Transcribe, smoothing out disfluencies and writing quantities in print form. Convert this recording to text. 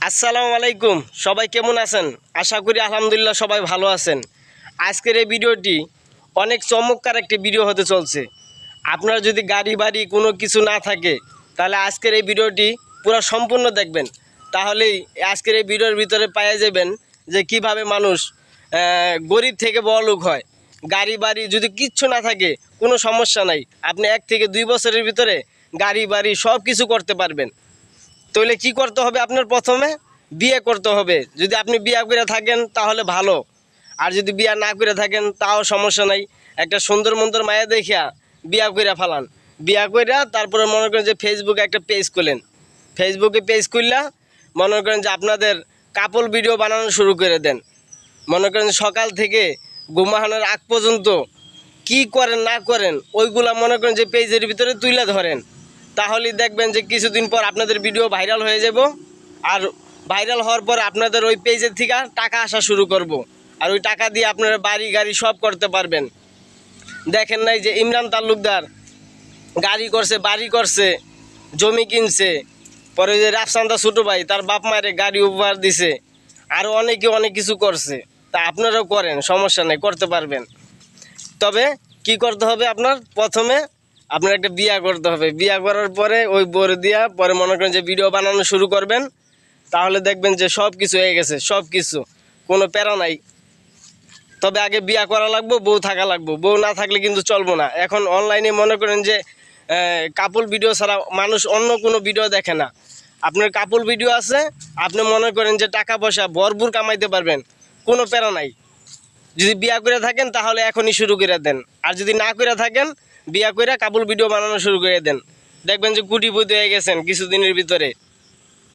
আসসালামু আলাইকুম। সবাই কেমন আছেন? আশা করি আলহামদুলিল্লাহ সবাই ভালো আছেন। আজকের এই ভিডিওটি অনেক চমৎকার একটি ভিডিও হতে চলছে। আপনার যদি গাড়ি বাড়ি কোনো কিছু না থাকে তাহলে আজকের এই ভিডিওটি পুরো সম্পূর্ণ দেখবেন। তাহলেই আজকের এই ভিডিওর ভিতরে পেয়ে যাবেন যে কিভাবে মানুষ গরিব থেকে বড়লোক হয়। গাড়ি বাড়ি যদি কিচ্ছু না থাকে কোনো সমস্যা নাই, আপনি 1 থেকে 2 বছরের ভিতরে গাড়ি বাড়ি সব কিছু করতে পারবেন। তাহলে কি করতে হবে? আপনার প্রথমে বিয়ে করতে হবে। যদি আপনি বিয়ে করে থাকেন তাহলে ভালো, আর যদি বিয়ে না করে থাকেন তাও সমস্যা নাই। একটা সুন্দর মন্দর মায়া দেখিয়া বিয়ে করে ফেলান। বিয়ে করে তারপরে মনে করেন যে ফেসবুকে একটা পেজ খুলেন। ফেসবুকে পেজ খুললা মনে করেন যে আপনাদের কাপল ভিডিও বানানো শুরু করে দেন। মনে করেন সকাল থেকে ঘুমানোর আগ পর্যন্ত কি করেন না করেন ওইগুলা মনে করেন যে পেজের ভিতরে তুলে ধরেন। তাহলেই দেখবেন যে কিছুদিন পর আপনাদের ভিডিও ভাইরাল হয়ে যাব। আর ভাইরাল হওয়ার পর আপনাদের ওই পেজের থেকে টাকা আসা শুরু করব। আর ওই টাকা দিয়ে আপনারা বাড়ি গাড়ি সব করতে পারবেন। দেখেন নাই যে ইমরান তালুকদার গাড়ি করছে, বাড়ি করছে, জমি কিনছে, পরে যে রাফসান্দা ছোটো ভাই তার বাপ মায়ের গাড়ি উপহার দিছে, আরও অনেকে অনেক কিছু করছে। তা আপনারাও করেন, সমস্যা নেই, করতে পারবেন। তবে কি করতে হবে? আপনার প্রথমে আপনার একটা বিয়া করতে হবে। বিয়া করার পরে ওই বর দিয়া পরে মনে করেন যে ভিডিও বানানো শুরু করবেন। তাহলে দেখবেন যে সব কিছু হয়ে গেছে, সব কিছু, কোনো প্যারা নাই। তবে আগে বিয়া করা লাগবো, বউ থাকা লাগবো। বউ না থাকলে কিন্তু চলবো না। এখন অনলাইনে মনে করেন যে কাপল ভিডিও ছাড়া মানুষ অন্য কোনো ভিডিও দেখে না। আপনার কাপল ভিডিও আছে, আপনি মনে করেন যে টাকা পয়সা ভরপুর কামাইতে পারবেন, কোনো প্যারা নাই। যদি বিয়া করে থাকেন তাহলে এখনই শুরু করে দেন। আর যদি না করে থাকেন, বিয়া করে কাপল ভিডিও বানানো শুরু করে দেন। দেখবেন যে কোটিপতি হয়ে গেছেন কিছুদিনের ভিতরে।